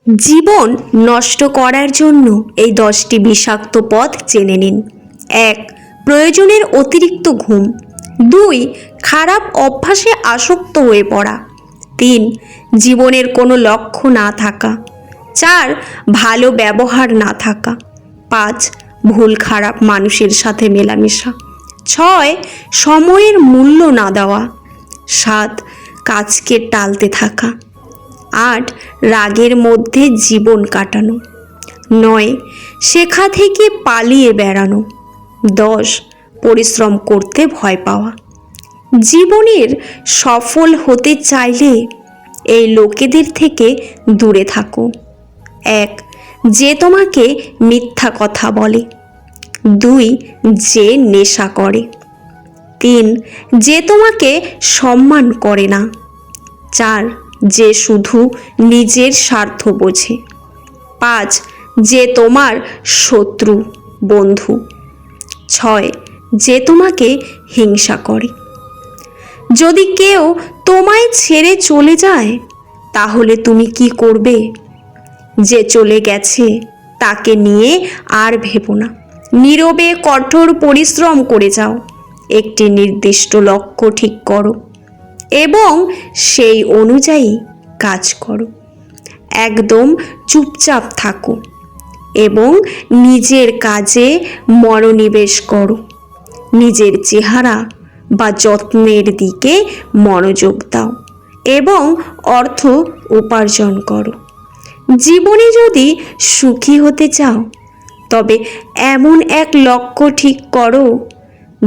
জীবন নষ্ট করার জন্য এই 10টি বিষাক্ত পথ জেনে নিন। 1. প্রয়োজনের অতিরিক্ত ঘুম। 2. খারাপ অভ্যাসে আসক্ত হয়ে পড়া। 3. জীবনের কোনো লক্ষ্য না থাকা। 4. ভালো ব্যবহার না থাকা। 5. ভুল খারাপ মানুষের সাথে মেলামেশা। 6. সময়ের মূল্য না দেওয়া। 7. কাজকে টালতে থাকা। 8. রাগের মধ্যে জীবন কাটানো। 9. শেখা থেকে পালিয়ে বেড়ানো। 10. পরিশ্রম করতে ভয় পাওয়া। জীবনের সফল হতে চাইলে এই লোকেদের থেকে দূরে থাকো। 1. যে তোমাকে মিথ্যা কথা বলে। 2. যে নেশা করে। 3. যে তোমাকে সম্মান করে না। 4. যে শুধু নিজের স্বার্থ বোঝে। 5. যে তোমার শত্রু বন্ধু। 6. যে তোমাকে হিংসা করে। যদি কেউ তোমায় ছেড়ে চলে যায় তাহলে তুমি কি করবে? যে চলে গেছে তাকে নিয়ে আর ভেবো না। নীরবে কঠোর পরিশ্রম করে যাও। একটি নির্দিষ্ট লক্ষ্য ঠিক করো এবং সেই অনুযায়ী কাজ করো। একদম চুপচাপ থাকো এবং নিজের কাজে মনোনিবেশ করো। নিজের চেহারা বা যত্নের দিকে মনোযোগ দাও এবং অর্থ উপার্জন করো। জীবনে যদি সুখী হতে চাও তবে এমন এক লক্ষ্য ঠিক করো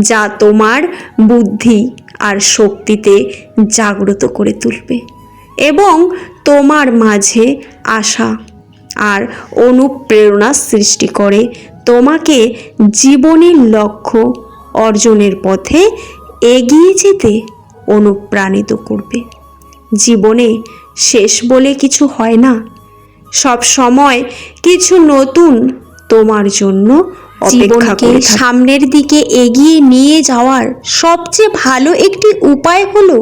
যা তোমার বুদ্ধি আর শক্তিতে জাগ্রত করে তুলবে এবং তোমার মাঝে আশা আর অনুপ্রেরণা সৃষ্টি করে তোমাকে জীবনের লক্ষ্য অর্জনের পথে এগিয়ে যেতে অনুপ্রাণিত করবে। জীবনে শেষ বলে কিছু হয় না, সব সময় কিছু নতুন তোমার জন্য অপেক্ষা করে। সামনের দিকে এগিয়ে নিয়ে যাওয়ার সবচেয়ে ভালো একটি উপায় হলো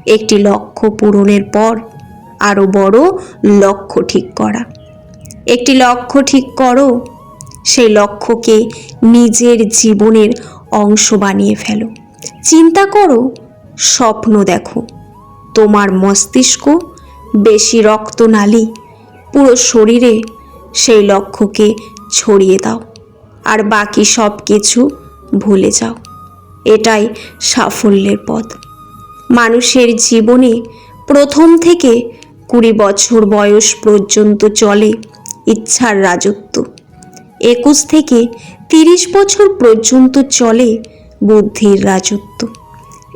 একটি লক্ষ্য পূরণের পর আরো বড় লক্ষ্য ঠিক করা। একটি লক্ষ্য ঠিক করো, সেই লক্ষ্যকে নিজের জীবনের অংশ বানিয়ে ফেলো। চিন্তা করো, স্বপ্ন দেখো, তোমার মস্তিষ্ক বেশি রক্তনালী পুরো শরীরে সেই লক্ষ্যকে ছড়িয়ে দাও আর বাকি সব কিছু ভুলে যাও। এটাই সাফল্যের পথ। মানুষের জীবনে প্রথম থেকে 20 বছর বয়স পর্যন্ত চলে ইচ্ছার রাজত্ব। 21 থেকে 30 বছর পর্যন্ত চলে বুদ্ধির রাজত্ব।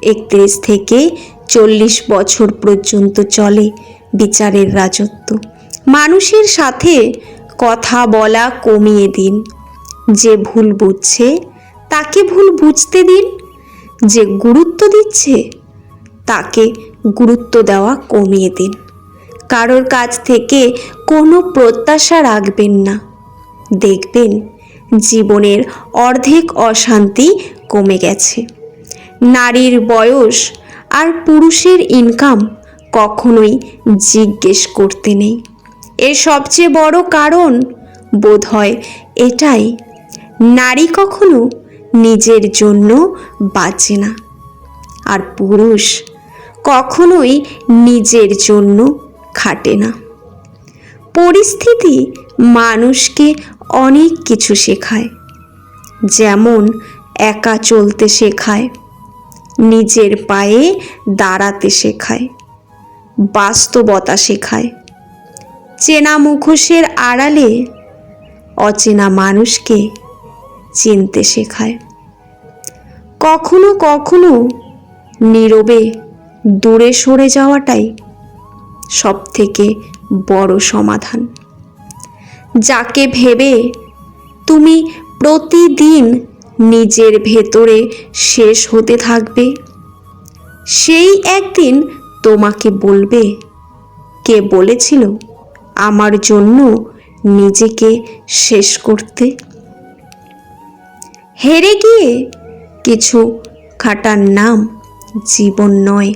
31 থেকে 40 বছর পর্যন্ত চলে বিচারের রাজত্ব। মানুষের সাথে কথা বলা কমিয়ে দিন। যে ভুল বুঝছে তাকে ভুল বুঝতে দিন। যে গুরুত্ব দিচ্ছে তাকে গুরুত্ব দেওয়া কমিয়ে দিন। কারোর কাছ থেকে কোনো প্রত্যাশা রাখবেন না। দেখবেন জীবনের অর্ধেক অশান্তি কমে গেছে। নারীর বয়স আর পুরুষের ইনকাম কখনোই জিজ্ঞেস করতে নেই। এর সবচেয়ে বড় কারণ বোধহয় এটাই, নারী কখনো নিজের জন্য বাঁচে না আর পুরুষ কখনোই নিজের জন্য খাটে না। পরিস্থিতি মানুষকে অনেক কিছু শেখায়, যেমন একা চলতে শেখায়, নিজের পায়ে দাঁড়াতে শেখায়, বাস্তবতা শেখায়, চেনা মুখোশের আড়ালে অচেনা মানুষকে চিনতে শেখায়। কখনো কখনো নীরবে দূরে সরে যাওয়াটাই সবথেকে বড় সমাধান। যাকে ভেবে তুমি প্রতিদিন নিজের ভেতরে শেষ হতে থাকবে, সেই একদিন তোমাকে বলবে, কে বলেছিল আমার জন্য নিজেকে শেষ করতে? হেরে গিয়ে কিছু খাটার নাম জীবন নয়।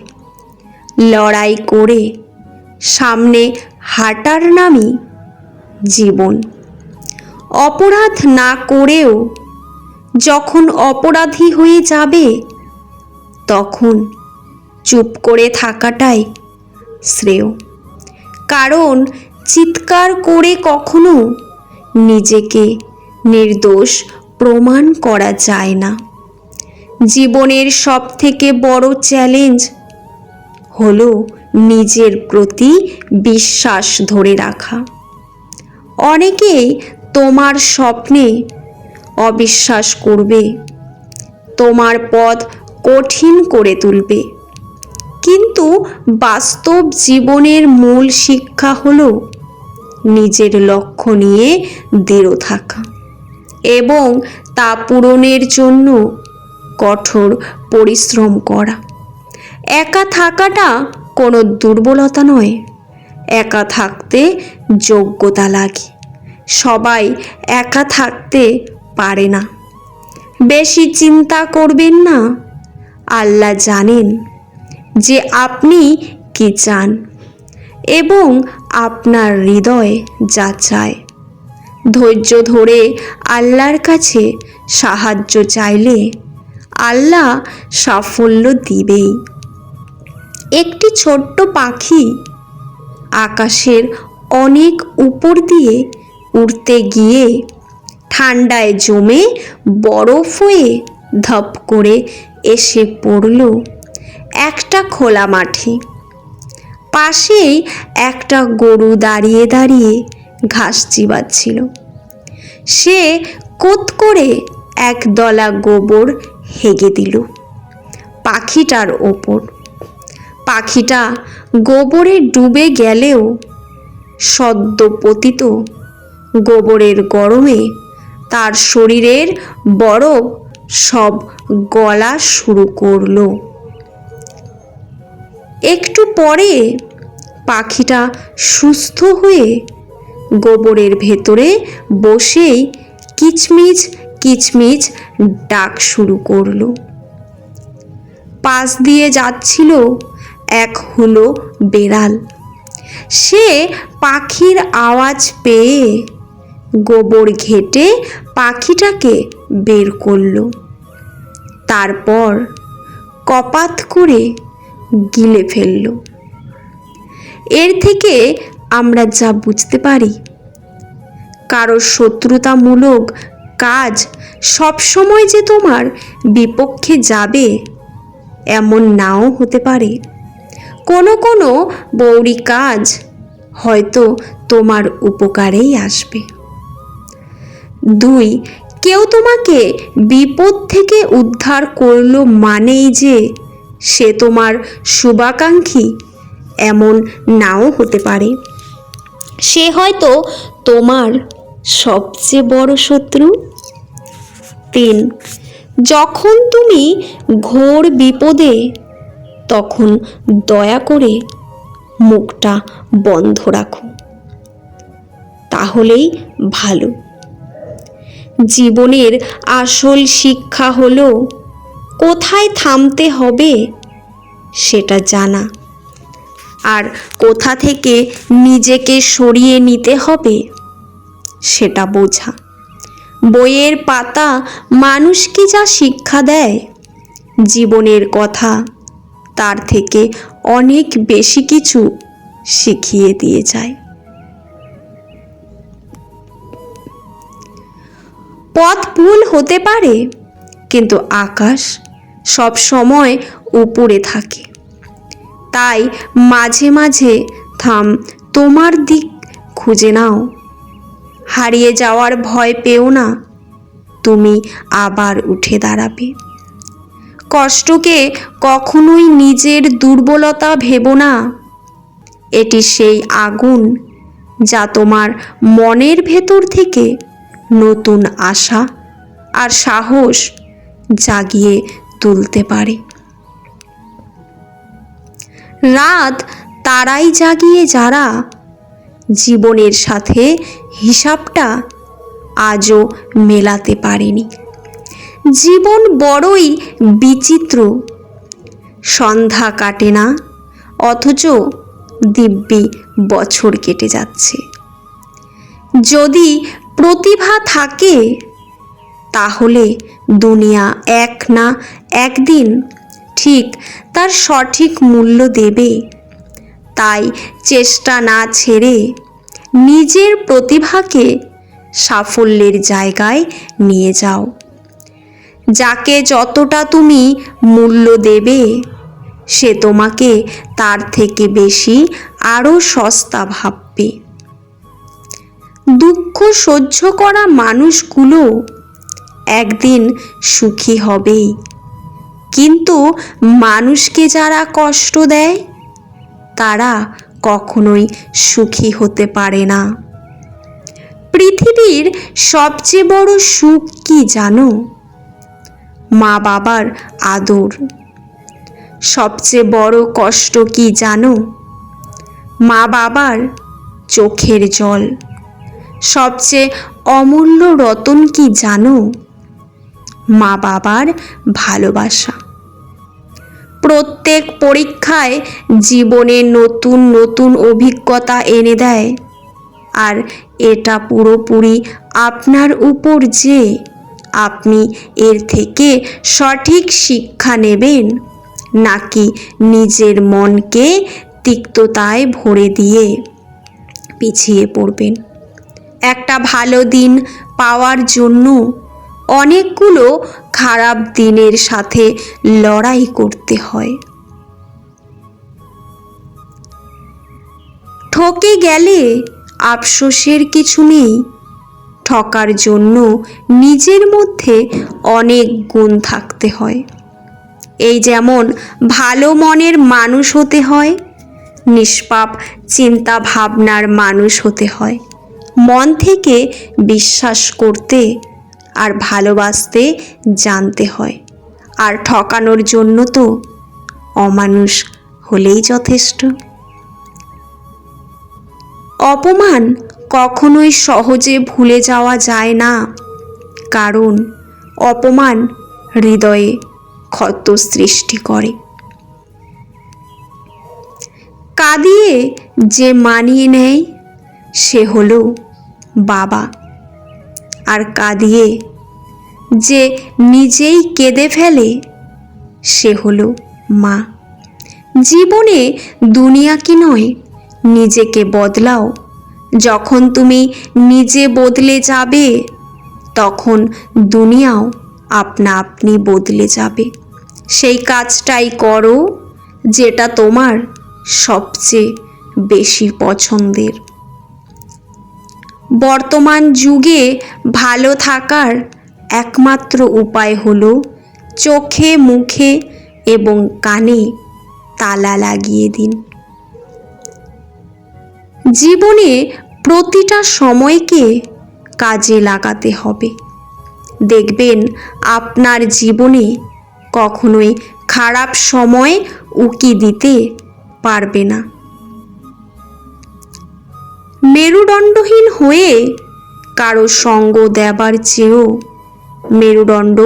লড়াই করে সামনে হাঁটার নামই জীবন। অপরাধ না করেও যখন অপরাধী হয়ে যাবে, তখন চুপ করে থাকাটাই শ্রেয়। কারণ চিৎকার করে কখনো নিজেকে নির্দোষ প্রমাণ করা যায় না। জীবনের সবথেকে বড় চ্যালেঞ্জ হলো নিজের প্রতি বিশ্বাস ধরে রাখা। অনেকেই তোমার স্বপ্নে অবিশ্বাস করবে, তোমার পথ কঠিন করে তুলবে, কিন্তু বাস্তব জীবনের মূল শিক্ষা হলো নিজের লক্ষ্য নিয়ে দৃঢ় থাকা এবং তা পূরণের জন্য কঠোর পরিশ্রম করা। একা থাকাটা কোনো দুর্বলতা নয়, একা থাকতে যোগ্যতা লাগে। সবাই একা থাকতে পারে না। বেশি চিন্তা করবেন না। আল্লাহ জানেন যে আপনি কি চান এবং আপনার হৃদয় যা চায়। ধৈর্য ধরে আল্লাহর কাছে সাহায্য চাইলে আল্লাহ সাফল্য দিবেই। একটি ছোট্ট পাখি আকাশের অনেক উপর দিয়ে উড়তে গিয়ে ঠান্ডায় জমে বরফ হয়ে ধপ করে এসে পড়ল একটা খোলা মাঠে। পাশেই একটা গরু দাঁড়িয়ে দাঁড়িয়ে ঘাস চিবাচ্ছিল। সে কোত করে একদলা গোবর হেগে দিল পাখিটার ওপর। পাখিটা গোবরে ডুবে গেলেও সদ্য পতিত গোবরের গরমে তার শরীরের বরফ সব গলা শুরু করলো। একটু পরে পাখিটা সুস্থ হয়ে গোবরের ভেতরে বসেই কিচমিচ কিচমিচ ডাক শুরু করলো। পাশ দিয়ে যাচ্ছিল এক হুলো বেড়াল। সে পাখির আওয়াজ পেয়ে গোবর ঘেটে পাখিটাকে বের করলো। তারপর কপাত করে গিলে ফেলল। এর থেকে আমরা যা বুঝতে পারি, কারো শত্রুতামূলক কাজ সবসময় যে তোমার বিপক্ষে যাবে এমন নাও হতে পারে। কোনো কোনো বউরি কাজ হয়তো তোমার উপকারেই আসবে। 2, কেউ তোমাকে বিপদ থেকে উদ্ধার করলো মানেই যে সে তোমার শুভাকাঙ্ক্ষী এমন নাও হতে পারে। সে হয়তো তোমার সবচেয়ে বড় শত্রু। 3, যখন তুমি ঘোর বিপদে, তখন দয়া করে মুখটা বন্ধ রাখো, তাহলেই ভালো। জীবনের আসল শিক্ষা হলো কোথায় থামতে হবে সেটা জানা, আর কোথা থেকে নিজেকে সরিয়ে নিতে হবে সেটা বোঝা। বইয়ের পাতা মানুষকে যা শিক্ষা দেয়, জীবনের কথা তার থেকে অনেক বেশি কিছু শিখিয়ে দিয়ে যায়। পথ ভুল হতে পারে, কিন্তু আকাশ সব সময় উপরে থাকে। তাই মাঝে মাঝে তোমার দিক খুঁজে নাও। হারিয়ে যাওয়ার ভয় পেও না, তুমি আবার উঠে দাঁড়াবে। কষ্টকে কখনোই নিজের দুর্বলতা ভেবো না। এটি সেই আগুন যা তোমার মনের ভেতর থেকে নতুন আশা আর সাহস জাগিয়ে তুলতে পারে। রাত তারাই জাগিয়ে যারা জীবনের সাথে হিসাবটা আজও মেলাতে পারেনি। জীবন বড়ই বিচিত্র। সন্ধ্যা কাটে না, অথচ দিব্যি বছর কেটে যাচ্ছে। যদি প্রতিভা থাকে তাহলে দুনিয়া এক না একদিন ঠিক তার সঠিক মূল্য দেবে। তাই চেষ্টা না ছেড়ে নিজের প্রতিভাকে সাফল্যের জায়গায় নিয়ে যাও। যাকে যতটা তুমি মূল্য দেবে সে তোমাকে তার থেকে বেশি আরও সস্তা ভাববে। দুঃখ সহ্য করা মানুষগুলো একদিন সুখী হবেই, কিন্তু মানুষকে যারা কষ্ট দেয় তারা কখনোই সুখী হতে পারে না। পৃথিবীর সবচেয়ে বড় সুখ কি জানো? মা বাবার আদর। সবচেয়ে বড় কষ্ট কি জানো? মা বাবার চোখের জল। সবচেয়ে অমূল্য রতন কি জানো? মা বাবার ভালোবাসা। প্রত্যেক পরীক্ষায় জীবনে নতুন নতুন অভিজ্ঞতা এনে দেয়, আর এটা পুরোপুরি আপনার উপর যে আপনি এর থেকে সঠিক শিক্ষা নেবেন নাকি নিজের মনকে তিক্ততায় ভরে দিয়ে পিছিয়ে পড়বেন। একটা ভালো দিন পাওয়ার জন্য অনেকগুলো খারাপ দিনের সাথে লড়াই করতে হয়। ঠকে গেলে আফসোসের কিছু নেই। ঠকার জন্য নিজের মধ্যে অনেক গুণ থাকতে হয়। এই যেমন ভালো মনের মানুষ হতে হয়, নিষ্পাপ চিন্তা ভাবনার মানুষ হতে হয়, মন থেকে বিশ্বাস করতে আর ভালোবাসতে জানতে হয়। আর ঠকানোর জন্য তো অমানুষ হলেই যথেষ্ট। অপমান কখনোই সহজে ভুলে যাওয়া যায় না, কারণ অপমান হৃদয়ে ক্ষত সৃষ্টি করে। কাঁদিয়ে যে মানিয়ে নেয় সে হলো বাবা, আর কাঁদিয়ে যে নিজেই কেঁদে ফেলে সে হলো মা। জীবনে দুনিয়া কি নয়, নিজেকে বদলাও। যখন তুমি নিজে বদলে যাবে তখন দুনিয়াও আপনা আপনি বদলে যাবে। সেই কাজটাই করো যেটা তোমার সবচেয়ে বেশি পছন্দের। বর্তমান যুগে ভালো থাকার একমাত্র উপায় হলো চোখে মুখে এবং কানে তালা লাগিয়ে দিন। জীবনে প্রতিটা সময়কে কাজে লাগাতে হবে। দেখবেন আপনার জীবনে কখনোই খারাপ সময় উকি দিতে পারবে না। মেরুদণ্ডহীন হয়ে কারো সঙ্গ দেবার চেয়েও মেরুদণ্ড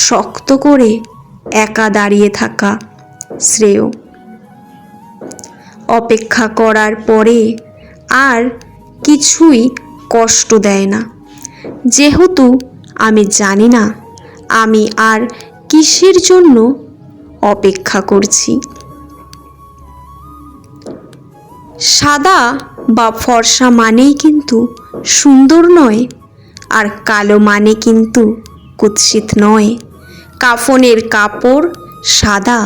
শক্ত করে একা দাঁড়িয়ে থাকা শ্রেয়। অপেক্ষা করার পরে আর কিছুই কষ্ট দেয় না, যেহেতু আমি জানি না আমি আর কিসের জন্য অপেক্ষা করছি। সাদা বা ফর্সা মানেই কিন্তু সুন্দর নয়, আর কালো মানে কিন্তু কুৎসিত নয়। কাফনের কাপড় সাদা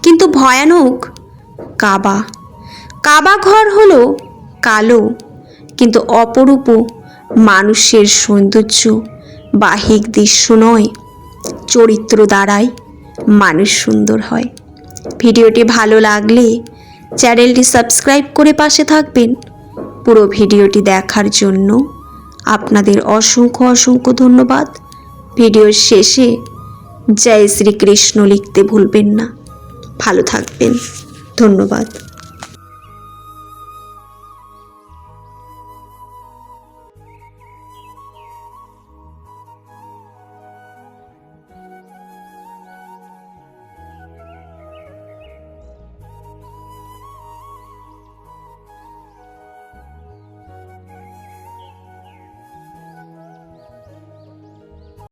কিন্তু ভয়ানক কাবা। কাবা ঘর হলো কালো কিন্তু অপরূপ। মানুষের সৌন্দর্য বাহ্যিক দৃশ্য নয়, চরিত্র দ্বারাই মানুষ সুন্দর হয়। ভিডিওটি ভালো লাগলে চ্যানেলটি সাবস্ক্রাইব করে পাশে থাকবেন। পুরো ভিডিওটি দেখার জন্য আপনাদের অসংখ্য অসংখ্য ধন্যবাদ। ভিডিওর শেষে জয় শ্রীকৃষ্ণ লিখতে ভুলবেন না। ভালো থাকবেন। ধন্যবাদ।